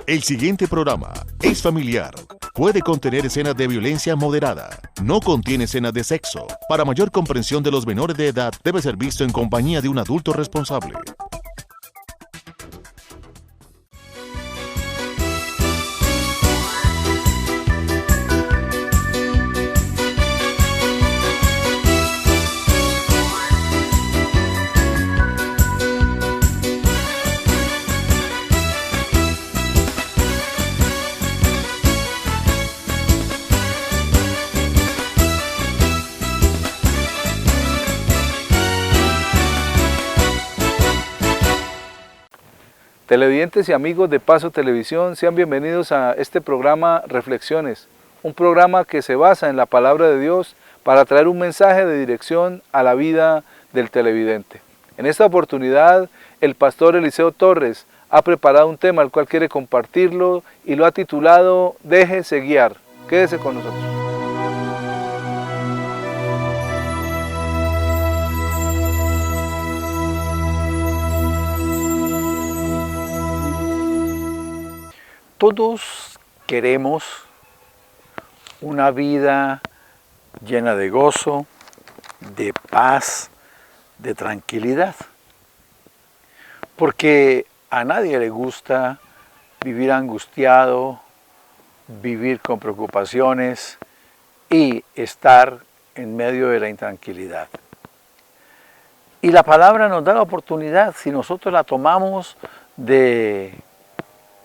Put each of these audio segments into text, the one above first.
El siguiente programa es familiar. Puede contener escenas de violencia moderada. No contiene escenas de sexo. Para mayor comprensión de los menores de edad, debe ser visto en compañía de un adulto responsable. Televidentes y amigos de Paso Televisión, sean bienvenidos a este programa Reflexiones, un programa que se basa en la palabra de Dios para traer un mensaje de dirección a la vida del televidente. En esta oportunidad, el pastor Eliseo Torres ha preparado un tema al cual quiere compartirlo y lo ha titulado Déjese guiar. Quédese con nosotros. Todos queremos una vida llena de gozo, de paz, de tranquilidad. Porque a nadie le gusta vivir angustiado, vivir con preocupaciones y estar en medio de la intranquilidad. Y la palabra nos da la oportunidad, si nosotros la tomamos, de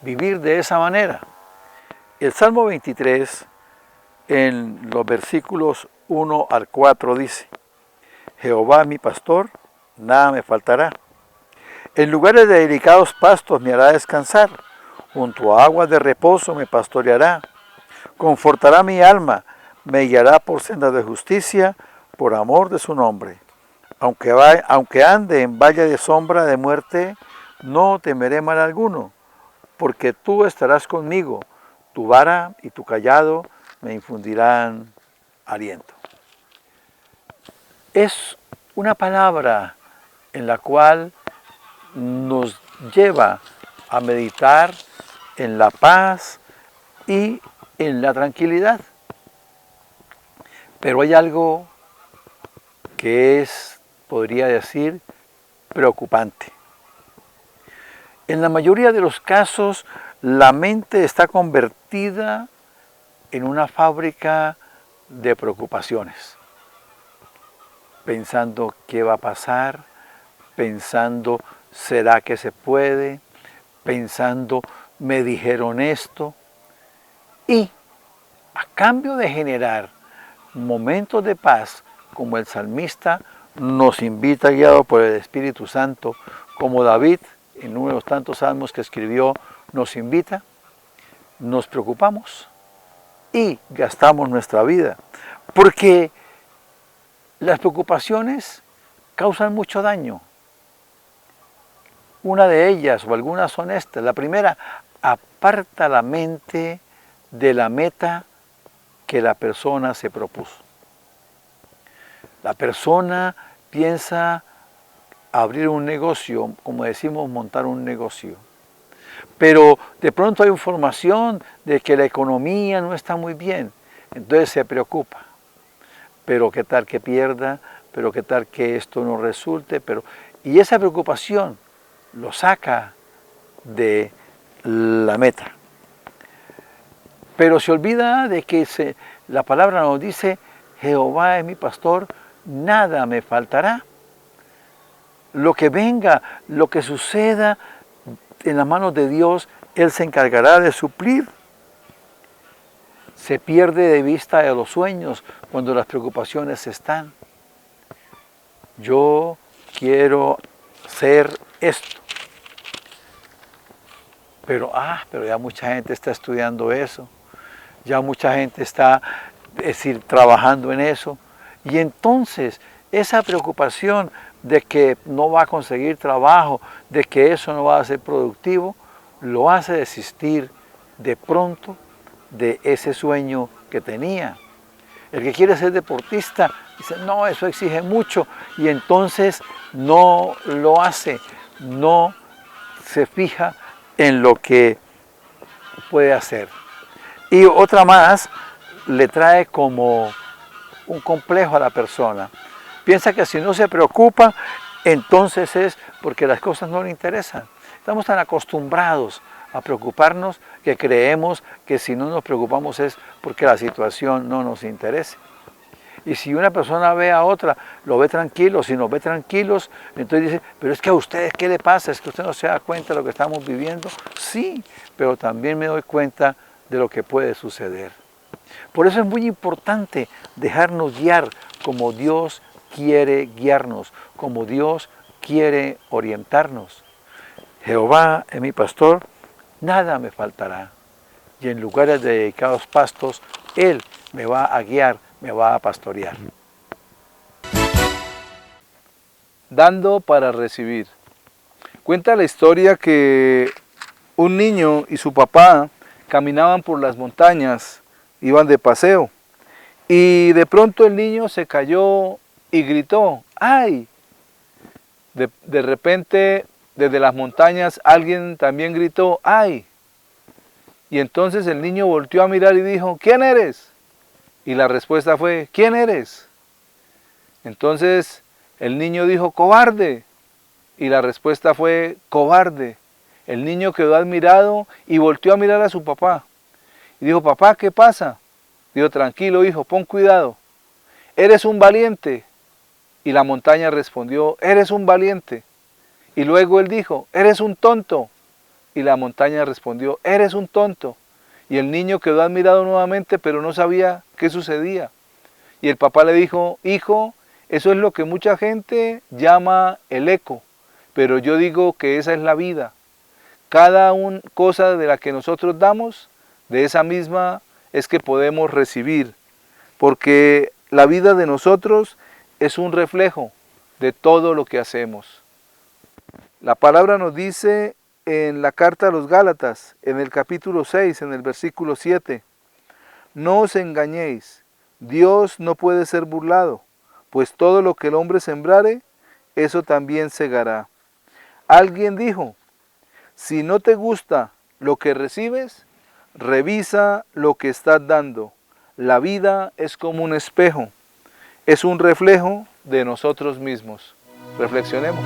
vivir de esa manera. El Salmo 23, en los versículos 1 al 4 dice: Jehová mi pastor, nada me faltará. En lugares de delicados pastos me hará descansar, junto a aguas de reposo me pastoreará. Confortará mi alma, me guiará por sendas de justicia, por amor de su nombre. Aunque ande en valle de sombra de muerte, no temeré mal alguno, porque tú estarás conmigo, tu vara y tu cayado me infundirán aliento. Es una palabra en la cual nos lleva a meditar en la paz y en la tranquilidad. Pero hay algo que es, podría decir, preocupante. En la mayoría de los casos, la mente está convertida en una fábrica de preocupaciones. Pensando qué va a pasar, pensando será que se puede, pensando me dijeron esto. Y a cambio de generar momentos de paz, como el salmista nos invita, guiado por el Espíritu Santo, como David, en uno de los tantos salmos que escribió, nos invita, nos preocupamos y gastamos nuestra vida. Porque las preocupaciones causan mucho daño. Una de ellas, o algunas son estas. La primera, aparta la mente de la meta que la persona se propuso. La persona piensa abrir un negocio, como decimos, montar un negocio. Pero de pronto hay información de que la economía no está muy bien, entonces se preocupa. Pero qué tal que pierda, pero qué tal que esto no resulte, y esa preocupación lo saca de la meta. Pero se olvida de que la palabra nos dice: Jehová es mi pastor, nada me faltará. Lo que venga, lo que suceda en las manos de Dios, Él se encargará de suplir. Se pierde de vista de los sueños cuando las preocupaciones están. Yo quiero ser esto. Pero ya mucha gente está estudiando eso. Ya mucha gente está, trabajando en eso. Y entonces, esa preocupación de que no va a conseguir trabajo, de que eso no va a ser productivo, lo hace desistir de pronto de ese sueño que tenía. El que quiere ser deportista dice: no, eso exige mucho, y entonces no lo hace, no se fija en lo que puede hacer. Y otra más le trae como un complejo a la persona. Piensa que si no se preocupa, entonces es porque las cosas no le interesan. Estamos tan acostumbrados a preocuparnos que creemos que si no nos preocupamos es porque la situación no nos interesa. Y si una persona ve a otra, lo ve tranquilo, si nos ve tranquilos, entonces dice, pero es que a ustedes, ¿qué le pasa? ¿Es que usted no se da cuenta de lo que estamos viviendo? Sí, pero también me doy cuenta de lo que puede suceder. Por eso es muy importante dejarnos guiar como Dios quiere guiarnos, como Dios quiere orientarnos. Jehová es mi pastor, nada me faltará. Y en lugares de dedicados pastos, Él me va a guiar, me va a pastorear. Dando para recibir. Cuenta la historia que un niño y su papá caminaban por las montañas, iban de paseo, y de pronto el niño se cayó y gritó, ¡ay! De repente, desde las montañas, alguien también gritó, ¡ay! Y entonces el niño volteó a mirar y dijo, ¿quién eres? Y la respuesta fue, ¿quién eres? Entonces el niño dijo, cobarde. Y la respuesta fue, cobarde. El niño quedó admirado y volteó a mirar a su papá. Y dijo, papá, ¿qué pasa? Dijo, tranquilo, hijo, pon cuidado. Eres un valiente. Y la montaña respondió, eres un valiente. Y luego él dijo, eres un tonto. Y la montaña respondió, eres un tonto. Y el niño quedó admirado nuevamente, pero no sabía qué sucedía. Y el papá le dijo, hijo, eso es lo que mucha gente llama el eco, pero yo digo que esa es la vida. Cada cosa de la que nosotros damos, de esa misma es que podemos recibir, porque la vida de nosotros es un reflejo de todo lo que hacemos. La palabra nos dice en la carta a los Gálatas, en el capítulo 6, en el versículo 7, no os engañéis, Dios no puede ser burlado, pues todo lo que el hombre sembrare, eso también segará. Alguien dijo, si no te gusta lo que recibes, revisa lo que estás dando. La vida es como un espejo, es un reflejo de nosotros mismos. Reflexionemos.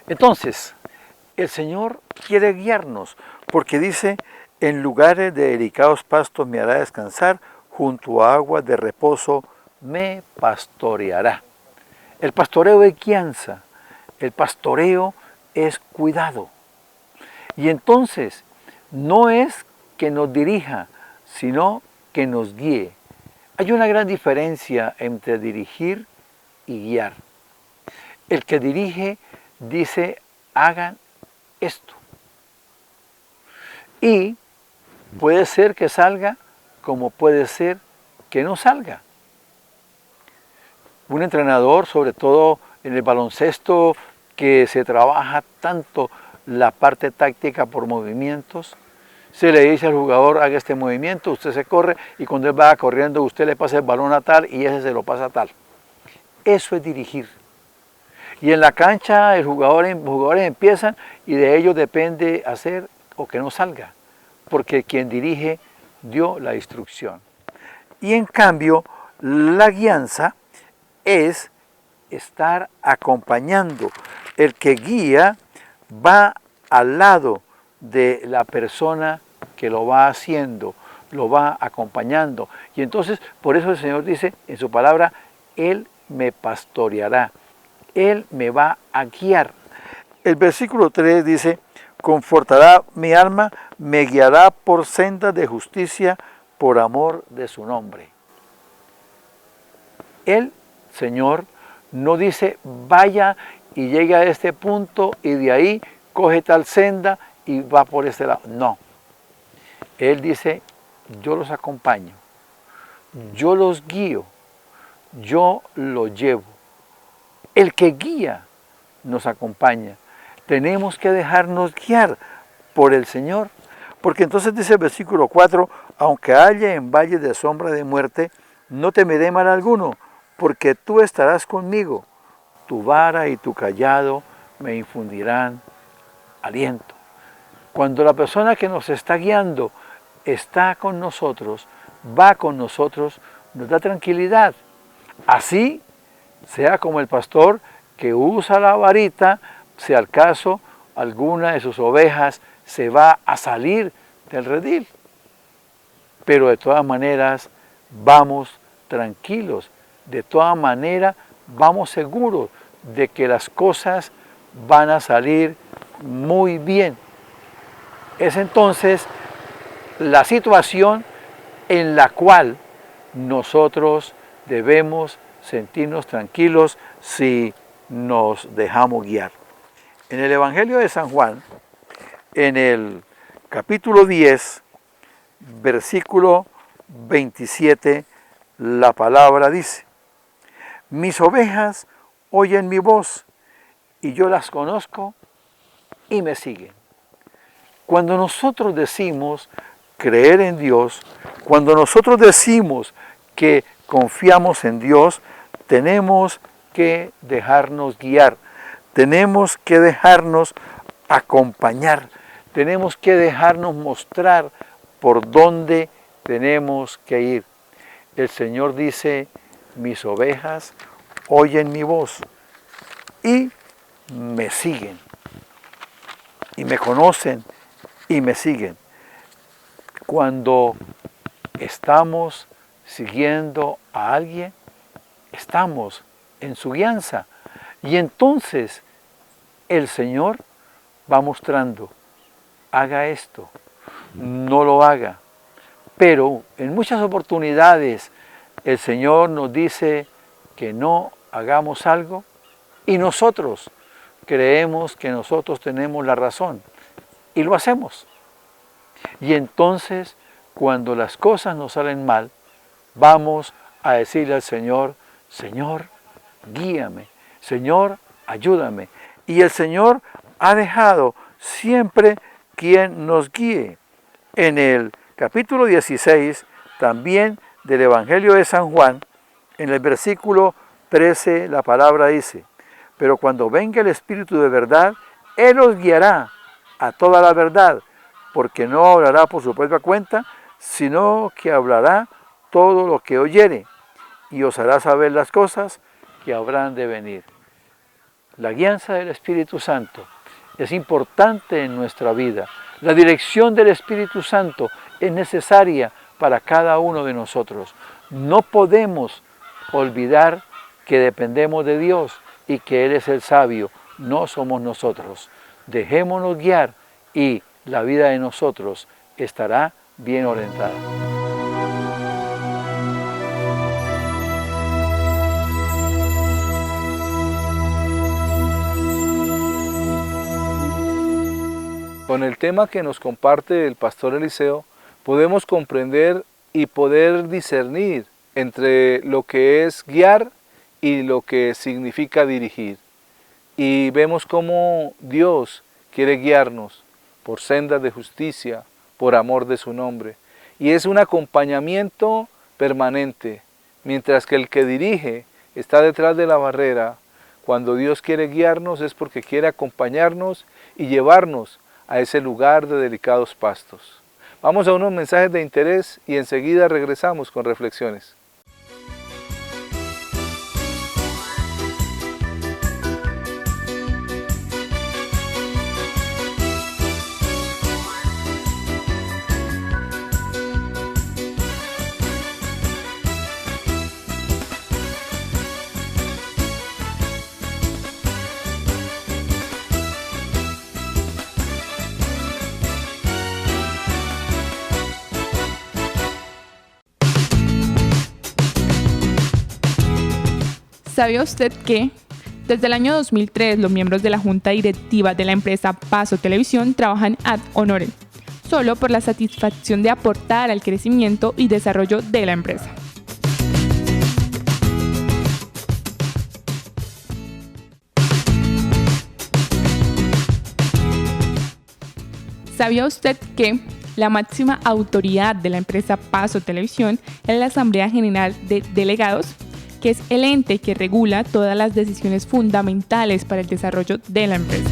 Entonces, el Señor quiere guiarnos, porque dice, en lugares de delicados pastos me hará descansar, junto a aguas de reposo me pastoreará. El pastoreo es guianza, el pastoreo es cuidado. Y entonces, no es que nos dirija, sino que nos guíe. Hay una gran diferencia entre dirigir y guiar. El que dirige dice, hagan esto. Y puede ser que salga, como puede ser que no salga. Un entrenador, sobre todo en el baloncesto, que se trabaja tanto la parte táctica por movimientos, se le dice al jugador, haga este movimiento, usted se corre, y cuando él va corriendo, usted le pasa el balón a tal, y ese se lo pasa a tal. Eso es dirigir. Y en la cancha los jugadores empiezan y de ellos depende hacer o que no salga, porque quien dirige dio la instrucción. Y en cambio, la guianza es estar acompañando. El que guía va al lado de la persona que lo va haciendo, lo va acompañando. Y entonces, por eso el Señor dice en su palabra, Él me pastoreará. Él me va a guiar. El versículo 3 dice, confortará mi alma, me guiará por sendas de justicia, por amor de su nombre. El Señor no dice, vaya y llegue a este punto y de ahí coge tal senda y va por este lado. No. Él dice, yo los acompaño, yo los guío, yo los llevo. El que guía nos acompaña. Tenemos que dejarnos guiar por el Señor. Porque entonces dice el versículo 4, aunque haya en valle de sombra de muerte, no temeré mal alguno, porque tú estarás conmigo. Tu vara y tu cayado me infundirán aliento. Cuando la persona que nos está guiando está con nosotros, va con nosotros, nos da tranquilidad. Así sea como el pastor que usa la varita, si al caso alguna de sus ovejas se va a salir del redil. Pero de todas maneras vamos tranquilos, de todas maneras vamos seguros de que las cosas van a salir muy bien. Es entonces la situación en la cual nosotros debemos sentirnos tranquilos si nos dejamos guiar. En el Evangelio de San Juan, en el capítulo 10, versículo 27, la palabra dice: mis ovejas oyen mi voz, y yo las conozco y me siguen. Cuando nosotros decimos creer en Dios, cuando nosotros decimos que confiamos en Dios, tenemos que dejarnos guiar, tenemos que dejarnos acompañar, tenemos que dejarnos mostrar por dónde tenemos que ir. El Señor dice: mis ovejas oyen mi voz y me siguen, y me conocen y me siguen. Cuando estamos siguiendo a alguien, estamos en su guianza, y entonces el Señor va mostrando: haga esto, no lo haga. Pero en muchas oportunidades el Señor nos dice que no hagamos algo y nosotros creemos que nosotros tenemos la razón y lo hacemos. Y entonces, cuando las cosas nos salen mal, vamos a decirle al Señor: Señor, guíame, Señor, ayúdame. Y el Señor ha dejado siempre quien nos guíe. En el capítulo 16, también del Evangelio de San Juan, en el versículo 13, la palabra dice: pero cuando venga el Espíritu de verdad, Él os guiará a toda la verdad, porque no hablará por su propia cuenta, sino que hablará todo lo que oyere, y os hará saber las cosas que habrán de venir. La guianza del Espíritu Santo es importante en nuestra vida. La dirección del Espíritu Santo es necesaria para cada uno de nosotros. No podemos olvidar que dependemos de Dios y que Él es el sabio, no somos nosotros. Dejémonos guiar y la vida de nosotros estará bien orientada. Con el tema que nos comparte el pastor Eliseo, podemos comprender y poder discernir entre lo que es guiar y lo que significa dirigir. Y vemos cómo Dios quiere guiarnos por sendas de justicia, por amor de su nombre. Y es un acompañamiento permanente, mientras que el que dirige está detrás de la barrera. Cuando Dios quiere guiarnos es porque quiere acompañarnos y llevarnos a ese lugar de delicados pastos. Vamos a unos mensajes de interés y enseguida regresamos con reflexiones. ¿Sabía usted que desde el año 2003 los miembros de la junta directiva de la empresa Paso Televisión trabajan ad honorem, solo por la satisfacción de aportar al crecimiento y desarrollo de la empresa? ¿Sabía usted que La máxima autoridad de la empresa Paso Televisión es la Asamblea General de Delegados, que es el ente que regula todas las decisiones fundamentales para el desarrollo de la empresa.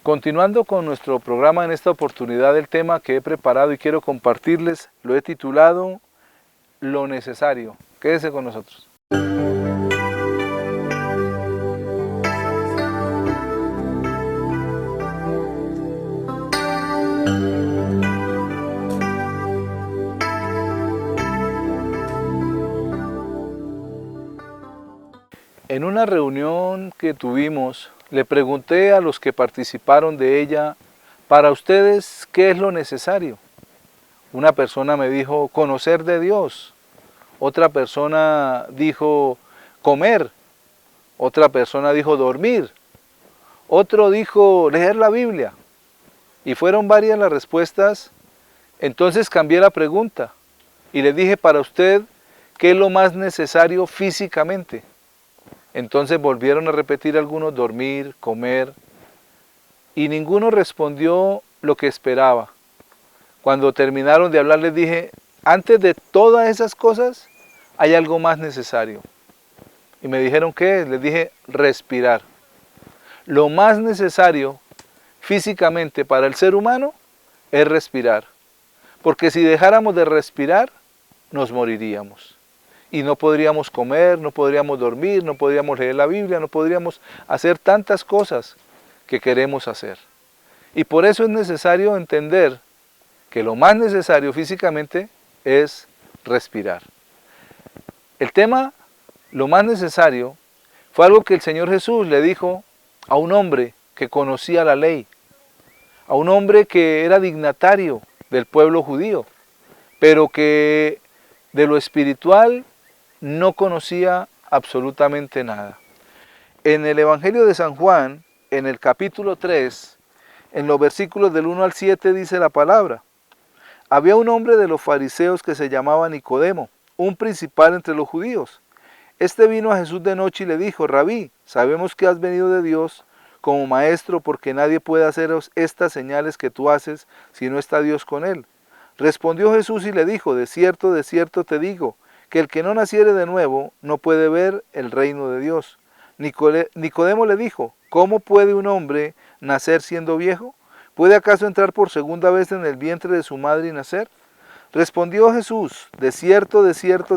Continuando con nuestro programa, en esta oportunidad el tema que he preparado y quiero compartirles lo he titulado Lo necesario. Quédese con nosotros. En una reunión que tuvimos, le pregunté a los que participaron de ella, para ustedes, ¿qué es lo necesario? Una persona me dijo, conocer de Dios. Otra persona dijo, comer. Otra persona dijo, dormir. Otro dijo, leer la Biblia. Y fueron varias las respuestas. Entonces cambié la pregunta y le dije, para usted, ¿qué es lo más necesario físicamente? Entonces volvieron a repetir algunos, dormir, comer, y ninguno respondió lo que esperaba. Cuando terminaron de hablar les dije, antes de todas esas cosas, hay algo más necesario. Y me dijeron, ¿qué es? Les dije, respirar. Lo más necesario físicamente para el ser humano es respirar. Porque si dejáramos de respirar, nos moriríamos. Y no podríamos comer, no podríamos dormir, no podríamos leer la Biblia, no podríamos hacer tantas cosas que queremos hacer. Y por eso es necesario entender que lo más necesario físicamente es respirar. El tema, lo más necesario, fue algo que el Señor Jesús le dijo a un hombre que conocía la ley, a un hombre que era dignatario del pueblo judío, pero que de lo espiritual no conocía absolutamente nada. En el Evangelio de San Juan, en el capítulo 3, en los versículos del 1 al 7 dice la palabra: había un hombre de los fariseos que se llamaba Nicodemo, un principal entre los judíos. Este vino a Jesús de noche y le dijo: Rabí, sabemos que has venido de Dios como maestro, porque nadie puede hacer estas señales que tú haces si no está Dios con él. Respondió Jesús y le dijo: de cierto te digo, que el que no naciere de nuevo no puede ver el reino de Dios. Nicodemo le dijo: ¿cómo puede un hombre nacer siendo viejo? ¿Puede acaso entrar por segunda vez en el vientre de su madre y nacer? Respondió Jesús: de cierto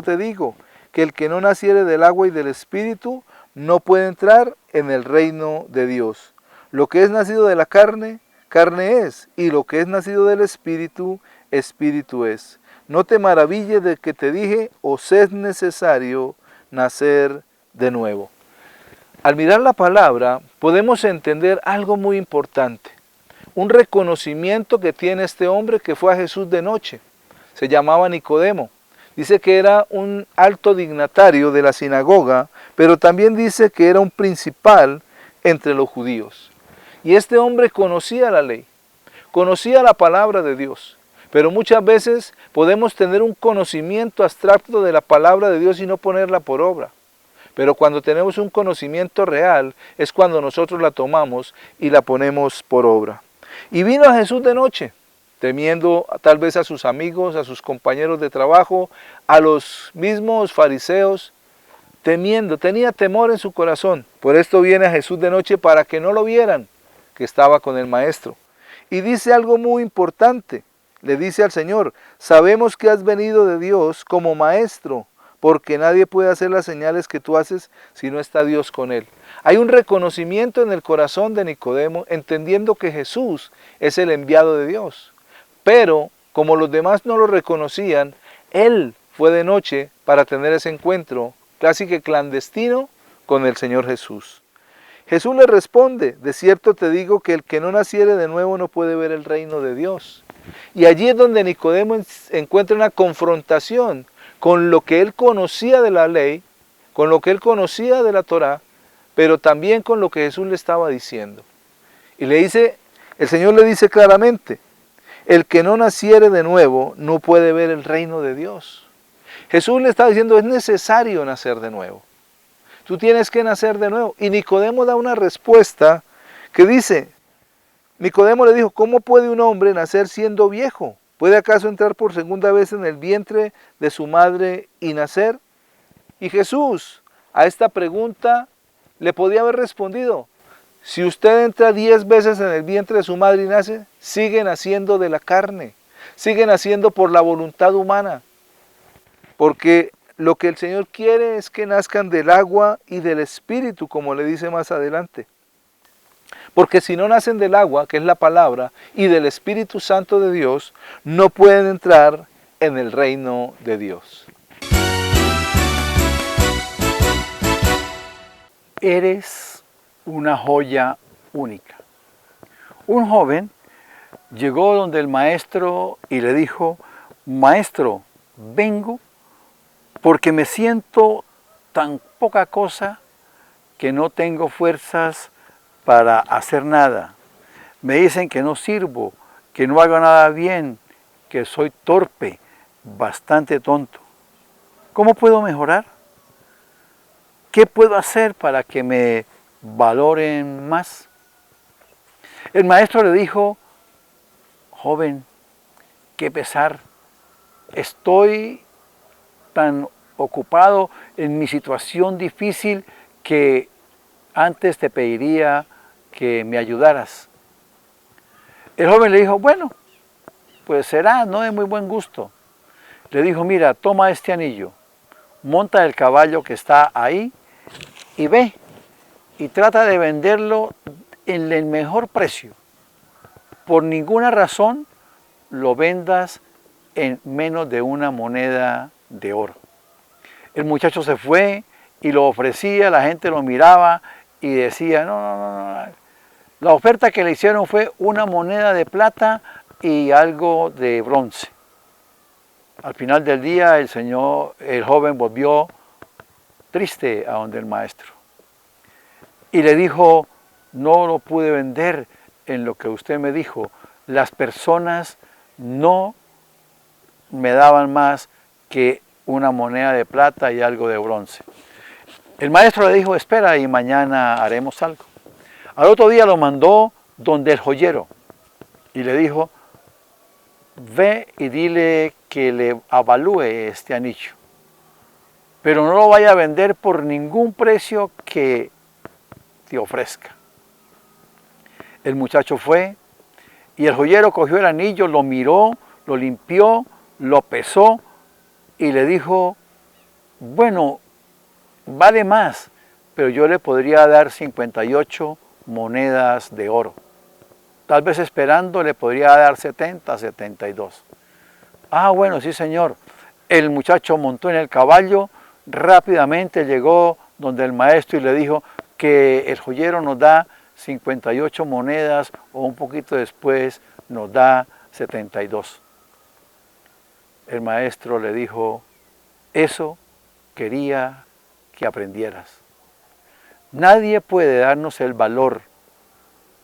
te digo, que el que no naciere del agua y del Espíritu no puede entrar en el reino de Dios. Lo que es nacido de la carne, carne es, y lo que es nacido del Espíritu, Espíritu es. No te maravilles de que te dije, os es necesario nacer de nuevo. Al mirar la palabra, podemos entender algo muy importante. Un reconocimiento que tiene este hombre que fue a Jesús de noche. Se llamaba Nicodemo. Dice que era un alto dignatario de la sinagoga, pero también dice que era un principal entre los judíos. Y este hombre conocía la ley, conocía la palabra de Dios. Pero muchas veces podemos tener un conocimiento abstracto de la palabra de Dios y no ponerla por obra. Pero cuando tenemos un conocimiento real es cuando nosotros la tomamos y la ponemos por obra. Y vino a Jesús de noche, temiendo tal vez a sus amigos, a sus compañeros de trabajo, a los mismos fariseos, temiendo, tenía temor en su corazón. Por esto viene a Jesús de noche para que no lo vieran, que estaba con el maestro. Y dice algo muy importante. Le dice al Señor: sabemos que has venido de Dios como maestro, porque nadie puede hacer las señales que tú haces si no está Dios con él. Hay un reconocimiento en el corazón de Nicodemo, entendiendo que Jesús es el enviado de Dios. Pero, como los demás no lo reconocían, él fue de noche para tener ese encuentro, casi que clandestino, con el Señor Jesús. Jesús le responde, de cierto te digo que el que no naciere de nuevo no puede ver el reino de Dios. Y allí es donde Nicodemo encuentra una confrontación con lo que él conocía de la ley, con lo que él conocía de la Torá, pero también con lo que Jesús le estaba diciendo. Y le dice, el Señor le dice claramente, el que no naciere de nuevo no puede ver el reino de Dios. Jesús le está diciendo, es necesario nacer de nuevo. Tú tienes que nacer de nuevo. Y Nicodemo da una respuesta que dice, Nicodemo le dijo, ¿cómo puede un hombre nacer siendo viejo? ¿Puede acaso entrar por segunda vez en el vientre de su madre y nacer? Y Jesús a esta pregunta le podía haber respondido, si usted entra 10 veces en el vientre de su madre y nace, sigue naciendo de la carne, sigue naciendo por la voluntad humana. Porque lo que el Señor quiere es que nazcan del agua y del Espíritu, como le dice más adelante. Porque si no nacen del agua, que es la palabra, y del Espíritu Santo de Dios, no pueden entrar en el reino de Dios. Eres una joya única. Un joven llegó donde el maestro y le dijo, maestro, vengo porque me siento tan poca cosa que no tengo fuerzas para hacer nada. Me dicen que no sirvo, que no hago nada bien, que soy torpe, bastante tonto. ¿Cómo puedo mejorar? ¿Qué puedo hacer para que me valoren más? El maestro le dijo, joven, qué pesar, estoy tan ocupado en mi situación difícil que antes te pediría que me ayudaras. El joven le dijo, bueno, pues será, no de muy buen gusto. Le dijo, mira, toma este anillo, monta el caballo que está ahí y ve y trata de venderlo en el mejor precio. Por ninguna razón lo vendas en menos de una moneda de oro. El muchacho se fue y lo ofrecía, la gente lo miraba y decía, no. La oferta que le hicieron fue una moneda de plata y algo de bronce. Al final del día el joven volvió triste a donde el maestro. Y le dijo, no lo pude vender en lo que usted me dijo. Las personas no me daban más que una moneda de plata y algo de bronce. El maestro le dijo, espera y mañana haremos algo. Al otro día lo mandó donde el joyero y le dijo, ve y dile que le avalúe este anillo, pero no lo vaya a vender por ningún precio que te ofrezca. El muchacho fue y el joyero cogió el anillo, lo miró, lo limpió, lo pesó y le dijo, bueno, vale más, pero yo le podría dar 58 monedas de oro. Tal vez esperando le podría dar 70, 72. Ah, bueno, sí señor. El muchacho montó en el caballo, rápidamente llegó donde el maestro y le dijo que el joyero nos da 58 monedas o un poquito después nos da 72. El maestro le dijo, eso quería que aprendieras. Nadie puede darnos el valor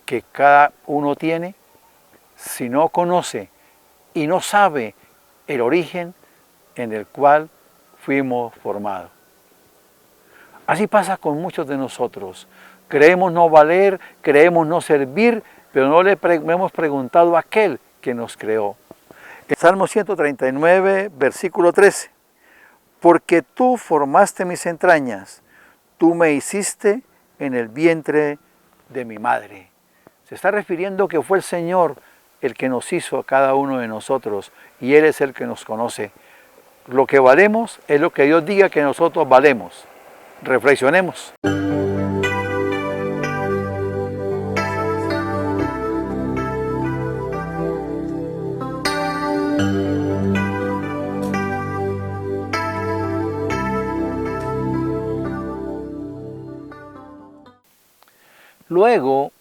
que cada uno tiene si no conoce y no sabe el origen en el cual fuimos formados. Así pasa con muchos de nosotros. Creemos no valer, creemos no servir, pero no le hemos preguntado a aquel que nos creó. En Salmo 139, versículo 13. Porque tú formaste mis entrañas, tú me hiciste en el vientre de mi madre. Se está refiriendo que fue el Señor el que nos hizo a cada uno de nosotros y Él es el que nos conoce. Lo que valemos es lo que Dios diga que nosotros valemos. Reflexionemos. Luego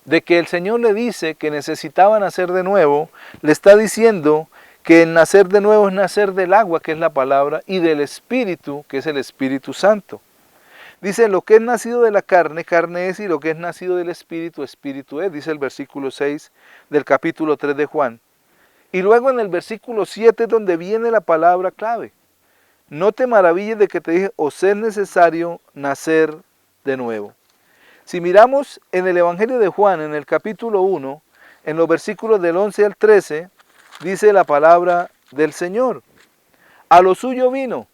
de que el Señor le dice que necesitaba nacer de nuevo, le está diciendo que el nacer de nuevo es nacer del agua, que es la palabra, y del Espíritu, que es el Espíritu Santo. Dice, lo que es nacido de la carne, carne es, y lo que es nacido del Espíritu, Espíritu es, dice el versículo 6 del capítulo 3 de Juan. Y luego en el versículo 7 es donde viene la palabra clave. No te maravilles de que te dije, os es necesario nacer de nuevo. Si miramos en el Evangelio de Juan, en el capítulo 1, en los versículos del 11 al 13, dice la palabra del Señor. A lo suyo vino,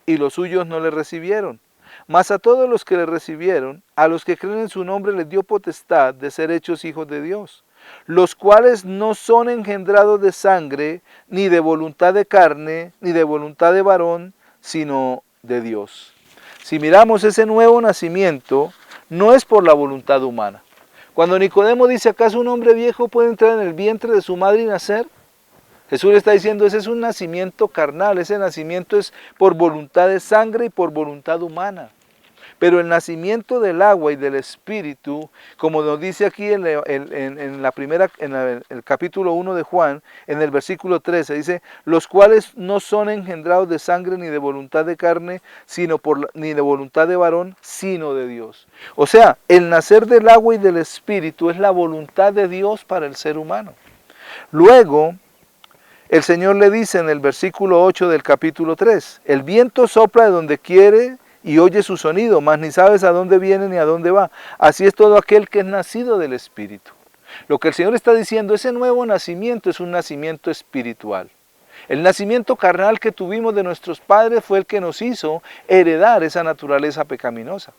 y los suyos no le recibieron. Mas a todos los que le recibieron, a los que creen en su nombre, les dio potestad de ser hechos hijos de Dios, los cuales no son engendrados de sangre, ni de voluntad de carne, ni de voluntad de varón, sino de Dios. Si miramos ese nuevo nacimiento, no es por la voluntad humana. Cuando Nicodemo dice, ¿acaso un hombre viejo puede entrar en el vientre de su madre y nacer? Jesús le está diciendo, ese es un nacimiento carnal, ese nacimiento es por voluntad de sangre y por voluntad humana. Pero el nacimiento del agua y del Espíritu, como nos dice aquí en el capítulo 1 de Juan, en el versículo 13, dice, los cuales no son engendrados de sangre ni de voluntad de carne, ni de voluntad de varón, sino de Dios. O sea, el nacer del agua y del Espíritu es la voluntad de Dios para el ser humano. Luego, el Señor le dice en el versículo 8 del capítulo 3, el viento sopla de donde quiere y oye su sonido, mas ni sabes a dónde viene ni a dónde va. Así es todo aquel que es nacido del Espíritu. Lo que el Señor está diciendo, ese nuevo nacimiento es un nacimiento espiritual. El nacimiento carnal que tuvimos de nuestros padres fue el que nos hizo heredar esa naturaleza pecaminosa.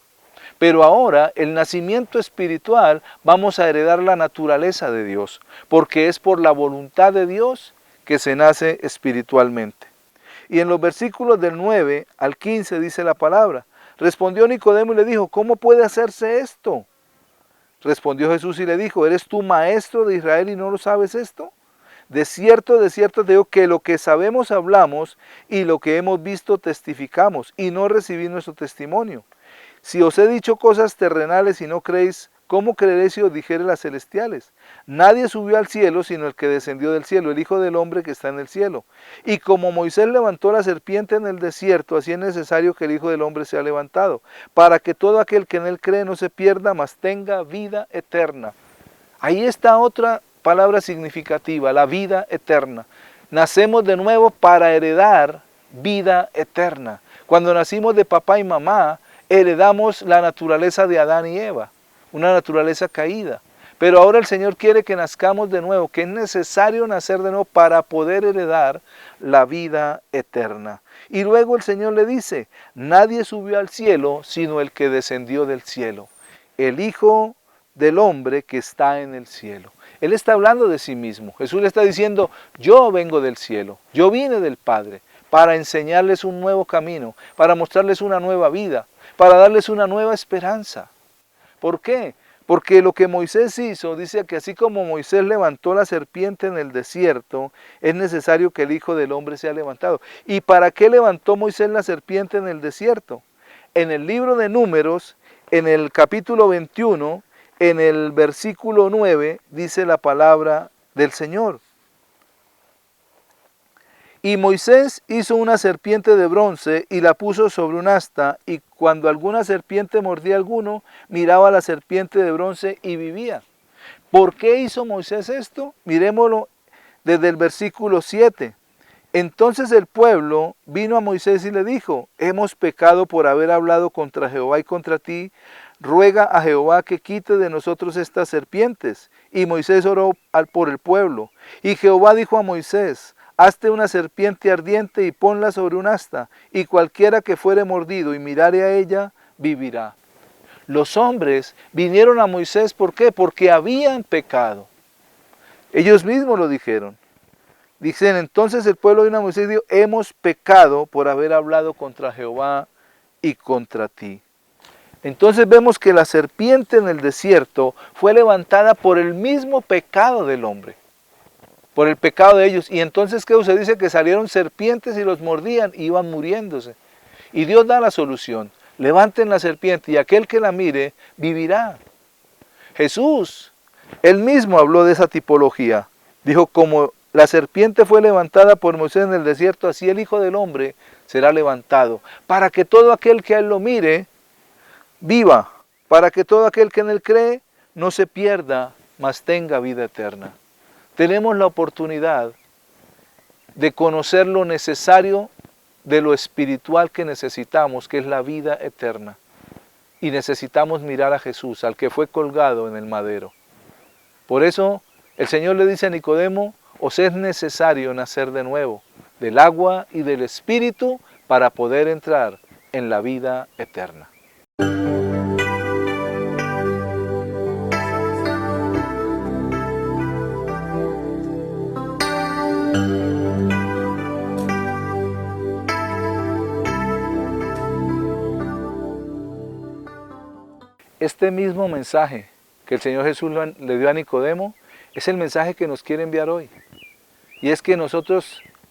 Pero ahora, el nacimiento espiritual, vamos a heredar la naturaleza de Dios, porque es por la voluntad de Dios que se nace espiritualmente. Y en los versículos del 9 al 15 dice la palabra, respondió Nicodemo y le dijo, ¿cómo puede hacerse esto? Respondió Jesús y le dijo, ¿eres tú maestro de Israel y no lo sabes esto? De cierto te digo que lo que sabemos hablamos y lo que hemos visto testificamos y no recibís nuestro testimonio. Si os he dicho cosas terrenales y no creéis, ¿cómo creeréis si os dijere las celestiales? Nadie subió al cielo sino el que descendió del cielo, el Hijo del Hombre que está en el cielo. Y como Moisés levantó la serpiente en el desierto, así es necesario que el Hijo del Hombre sea levantado, para que todo aquel que en él cree no se pierda, mas tenga vida eterna. Ahí está otra palabra significativa, la vida eterna. Nacemos de nuevo para heredar vida eterna. Cuando nacimos de papá y mamá, heredamos la naturaleza de Adán y Eva, una naturaleza caída. Pero ahora el Señor quiere que nazcamos de nuevo, que es necesario nacer de nuevo para poder heredar la vida eterna. Y luego el Señor le dice, nadie subió al cielo sino el que descendió del cielo, el Hijo del Hombre que está en el cielo. Él está hablando de sí mismo. Jesús le está diciendo, yo vengo del cielo, yo vine del Padre para enseñarles un nuevo camino, para mostrarles una nueva vida, para darles una nueva esperanza. ¿Por qué? Porque lo que Moisés hizo, dice que así como Moisés levantó la serpiente en el desierto, es necesario que el Hijo del Hombre sea levantado. ¿Y para qué levantó Moisés la serpiente en el desierto? En el libro de Números, en el capítulo 21, en el versículo 9, dice la palabra del Señor. Y Moisés hizo una serpiente de bronce y la puso sobre un asta, y cuando alguna serpiente mordía a alguno, miraba a la serpiente de bronce y vivía. ¿Por qué hizo Moisés esto? Miremoslo desde el versículo 7. Entonces el pueblo vino a Moisés y le dijo, hemos pecado por haber hablado contra Jehová y contra ti, ruega a Jehová que quite de nosotros estas serpientes. Y Moisés oró por el pueblo. Y Jehová dijo a Moisés, hazte una serpiente ardiente y ponla sobre un asta, y cualquiera que fuere mordido y mirare a ella, vivirá. Los hombres vinieron a Moisés, ¿por qué? Porque habían pecado. Ellos mismos lo dijeron. Dicen, entonces el pueblo vino a Moisés y dijo, hemos pecado por haber hablado contra Jehová y contra ti. Entonces vemos que la serpiente en el desierto fue levantada por el mismo pecado del hombre, por el pecado de ellos. Y entonces, ¿qué se dice? Que salieron serpientes y los mordían y iban muriéndose. Y Dios da la solución, levanten la serpiente y aquel que la mire vivirá. Jesús, él mismo habló de esa tipología. Dijo, como la serpiente fue levantada por Moisés en el desierto, así el Hijo del Hombre será levantado, para que todo aquel que a él lo mire, viva, para que todo aquel que en él cree, no se pierda, mas tenga vida eterna. Tenemos la oportunidad de conocer lo necesario de lo espiritual que necesitamos, que es la vida eterna. Y necesitamos mirar a Jesús, al que fue colgado en el madero. Por eso el Señor le dice a Nicodemo, os es necesario nacer de nuevo, del agua y del Espíritu, para poder entrar en la vida eterna. Este mismo mensaje que el Señor Jesús le dio a Nicodemo es el mensaje que nos quiere enviar hoy. Y es que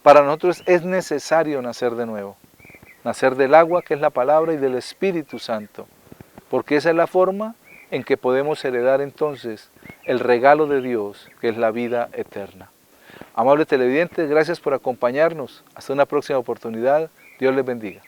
para nosotros es necesario nacer de nuevo. Nacer del agua, que es la palabra, y del Espíritu Santo. Porque esa es la forma en que podemos heredar entonces el regalo de Dios, que es la vida eterna. Amables televidentes, gracias por acompañarnos. Hasta una próxima oportunidad. Dios les bendiga.